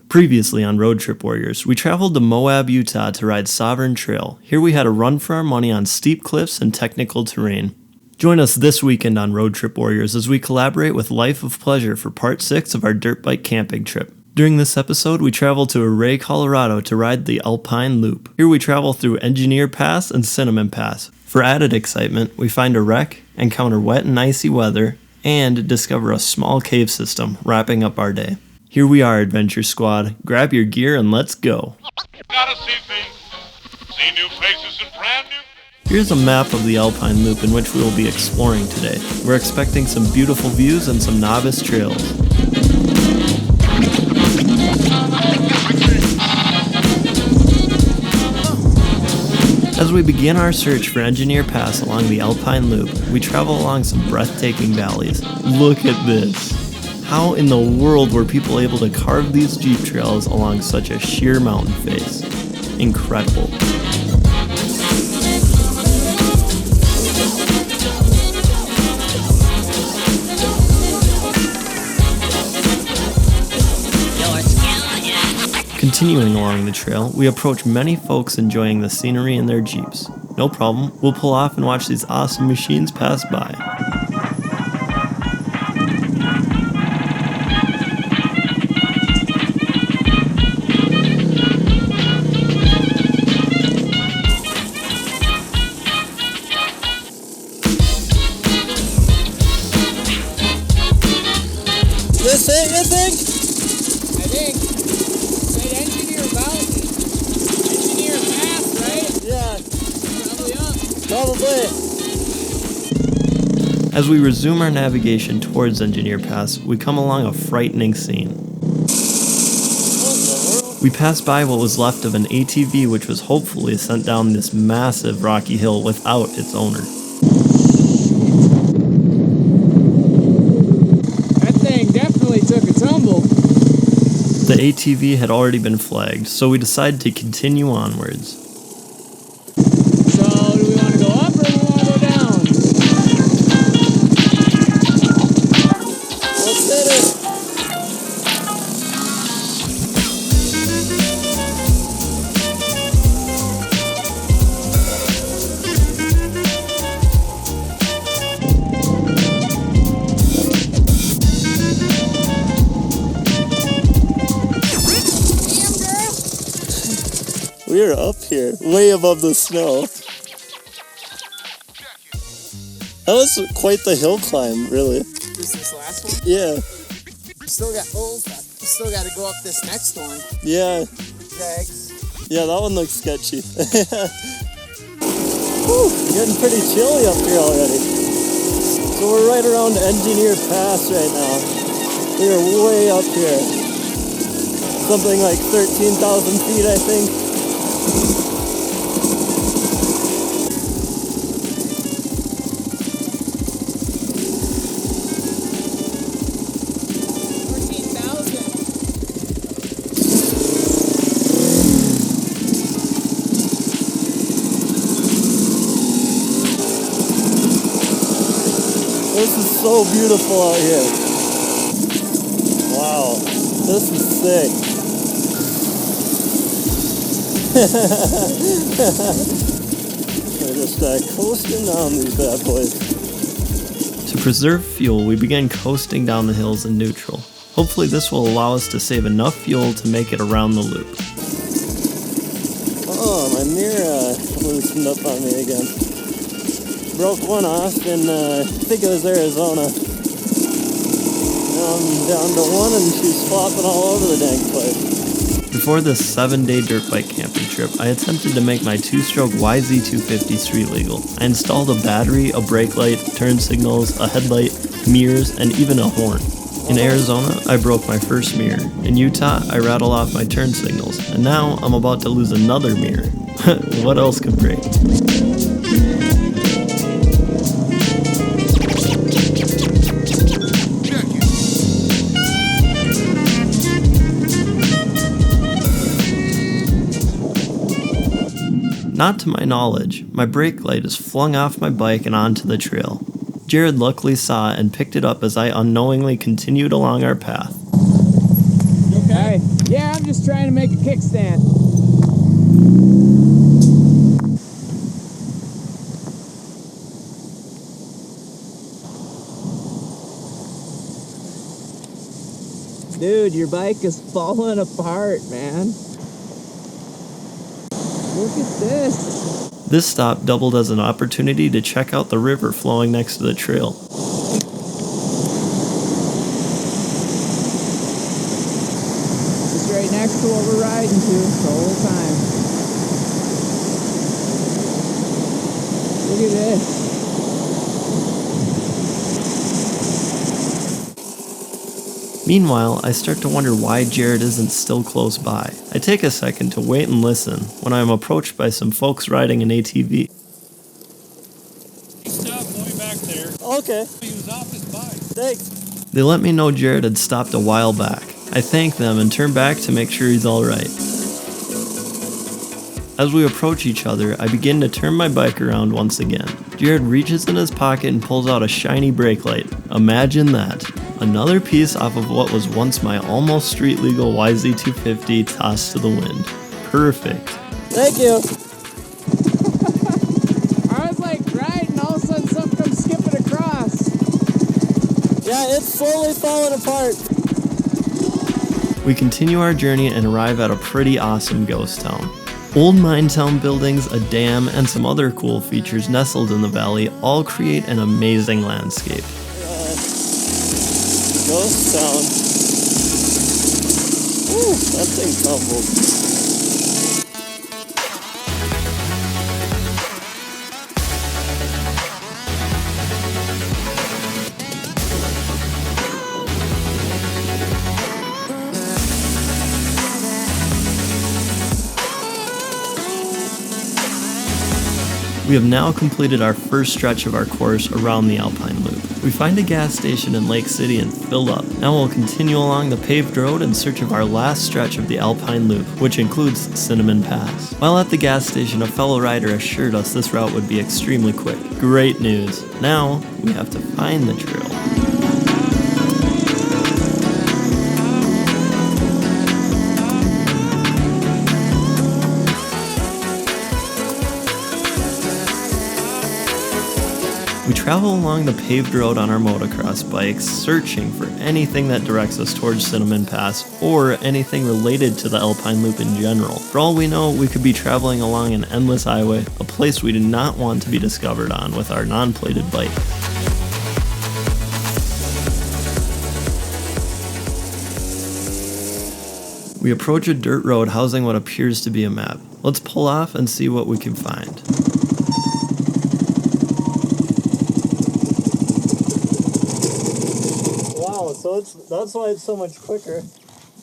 Previously on Road Trip Warriors, we traveled to Moab, Utah to ride Sovereign Trail. Here we had a run for our money on steep cliffs and technical terrain. Join us this weekend on Road Trip Warriors as we collaborate with Life of Pleasure for part 6 of our dirt bike camping trip. During this episode, we travel to Ouray, Colorado to ride the Alpine Loop. Here we travel through Engineer Pass and Cinnamon Pass. For added excitement, we find a wreck, encounter wet and icy weather, and discover a small cave system, wrapping up our day. Here we are, Adventure Squad. Grab your gear and let's go. Gotta see things, see new faces and brand new. Here's a map of the Alpine Loop in which we will be exploring today. We're expecting some beautiful views and some novice trails. As we begin our search for Engineer Pass along the Alpine Loop, we travel along some breathtaking valleys. Look at this. How in the world were people able to carve these Jeep trails along such a sheer mountain face? Incredible. Continuing along the trail, we approach many folks enjoying the scenery in their Jeeps. No problem, we'll pull off and watch these awesome machines pass by. This it, you think? I think. Say Engineer Valley. Engineer Pass, right? Yeah. Probably up. Probably. As we resume our navigation towards Engineer Pass, we come along a frightening scene. We pass by what was left of an ATV which was hopefully sent down this massive rocky hill without its owner. Took a tumble. The ATV had already been flagged, so we decided to continue onwards. So, do we want to go up or do we want to go down? Let's hit it. We're up here, way above the snow. That was quite the hill climb, really. This last one? Yeah, Still got to go up this next one. yeah, Thanks. yeah, that one looks sketchy. Whew, getting pretty chilly up here already. So we're right around Engineer Pass right now. We are way up here. Something like 13,000 feet, I think. This is so beautiful out here. Wow, this is sick. We're just coasting down these bad boys. To preserve fuel, we began coasting down the hills in neutral. Hopefully this will allow us to save enough fuel to make it around the loop. Oh, my mirror loosened up on me again. Broke one off in, I think it was Arizona. Now I'm down to one and she's flopping all over the dang place. Before this 7-day dirt bike camping trip, I attempted to make my 2-stroke YZ250 street legal. I installed a battery, a brake light, turn signals, a headlight, mirrors, and even a horn. In Arizona, I broke my first mirror. In Utah, I rattled off my turn signals. And now, I'm about to lose another mirror. What else could break? Not to my knowledge, my brake light is flung off my bike and onto the trail. Jared luckily saw it and picked it up as I unknowingly continued along our path. Okay. Yeah, I'm just trying to make a kickstand. Dude, your bike is falling apart, man. Look at this. This stop doubled as an opportunity to check out the river flowing next to the trail. It's right next to what we're riding to the whole time. Look at this. Meanwhile, I start to wonder why Jared isn't still close by. I take a second to wait and listen when I am approached by some folks riding an ATV. He stopped way back there. Okay, He was off his bike. thanks. They let me know Jared had stopped a while back. I thank them and turn back to make sure he's alright. As we approach each other, I begin to turn my bike around once again. Jared reaches in his pocket and pulls out a shiny brake light. Imagine that. Another piece off of what was once my almost street legal YZ250 tossed to the wind. Perfect. Thank you. I was like riding, all of a sudden something comes skipping across. Yeah, it's slowly falling apart. We continue our journey and arrive at a pretty awesome ghost town. Old mine town buildings, a dam, and some other cool features nestled in the valley all create an amazing landscape. Ghost town. Ooh, that thing tumbled. We have now completed our first stretch of our course around the Alpine Loop. We find a gas station in Lake City and fill up. Now we'll continue along the paved road in search of our last stretch of the Alpine Loop, which includes Cinnamon Pass. While at the gas station, a fellow rider assured us this route would be extremely quick. Great news. Now we have to find the trail. We travel along the paved road on our motocross bikes, searching for anything that directs us towards Cinnamon Pass or anything related to the Alpine Loop in general. For all we know, we could be traveling along an endless highway, a place we do not want to be discovered on with our non-plated bike. We approach a dirt road housing what appears to be a map. Let's pull off and see what we can find. So that's why it's so much quicker.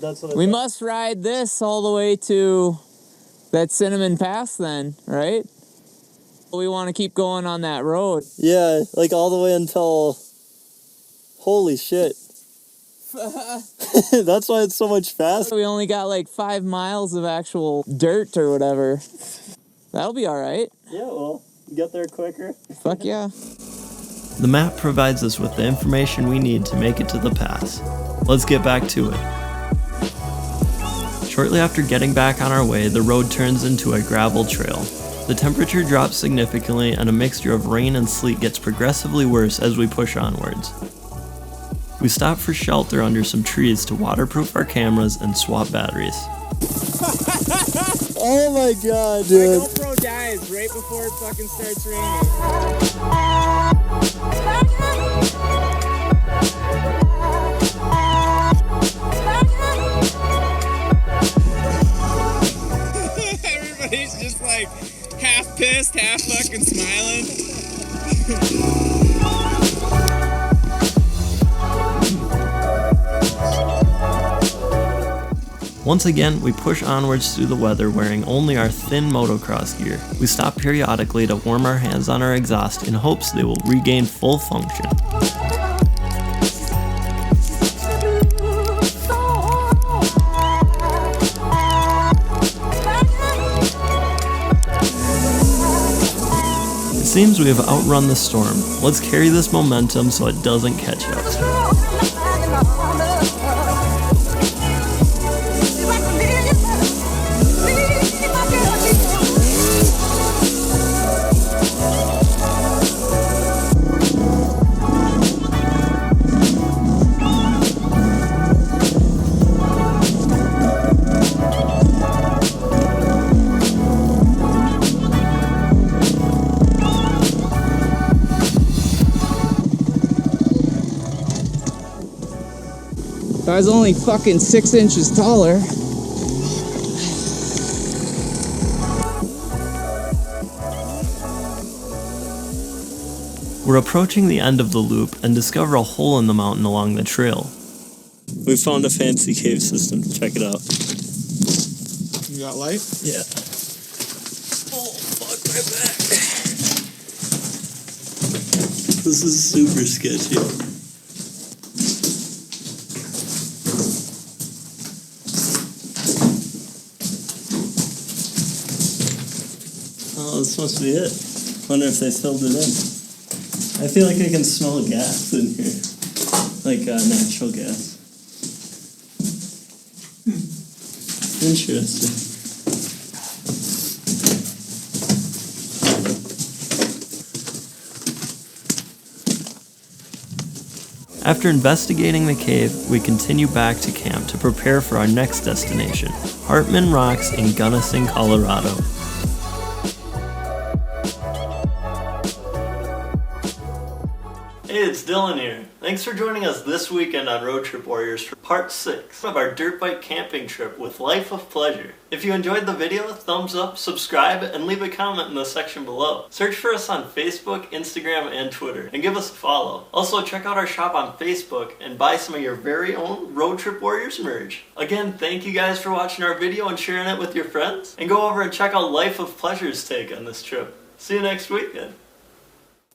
That's what We must ride this all the way to that Cinnamon Pass then, right? We want to keep going on that road. Yeah, like all the way until... Holy shit. That's why it's so much faster. We only got like 5 miles of actual dirt or whatever. That'll be all right. Yeah, well, get there quicker. Fuck yeah. The map provides us with the information we need to make it to the pass. Let's get back to it. Shortly after getting back on our way, the road turns into a gravel trail. The temperature drops significantly and a mixture of rain and sleet gets progressively worse as we push onwards. We stop for shelter under some trees to waterproof our cameras and swap batteries. Oh my god, dude. My GoPro dies right before it fucking starts raining. Everybody's just like half pissed, half fucking smiling. Once again, we push onwards through the weather wearing only our thin motocross gear. We stop periodically to warm our hands on our exhaust in hopes they will regain full function. It seems we have outrun the storm. Let's carry this momentum so it doesn't catch up. was only fucking 6 inches taller. We're approaching the end of the loop and discover a hole in the mountain along the trail. We found a fancy cave system. Check it out. You got light? Yeah. Oh, fuck my back. This is super sketchy. Oh, this must be it. Wonder if they filled it in. I feel like I can smell gas in here. Like natural gas. Interesting. After investigating the cave, we continue back to camp to prepare for our next destination, Hartman Rocks in Gunnison, Colorado. Hey, it's Dylan here. Thanks for joining us this weekend on Road Trip Warriors for part 6 of our dirt bike camping trip with Life of Pleasure. If you enjoyed the video, thumbs up, subscribe, and leave a comment in the section below. Search for us on Facebook, Instagram, and Twitter, and give us a follow. Also, check out our shop on Facebook and buy some of your very own Road Trip Warriors merch. Again, thank you guys for watching our video and sharing it with your friends. And go over and check out Life of Pleasure's take on this trip. See you next weekend.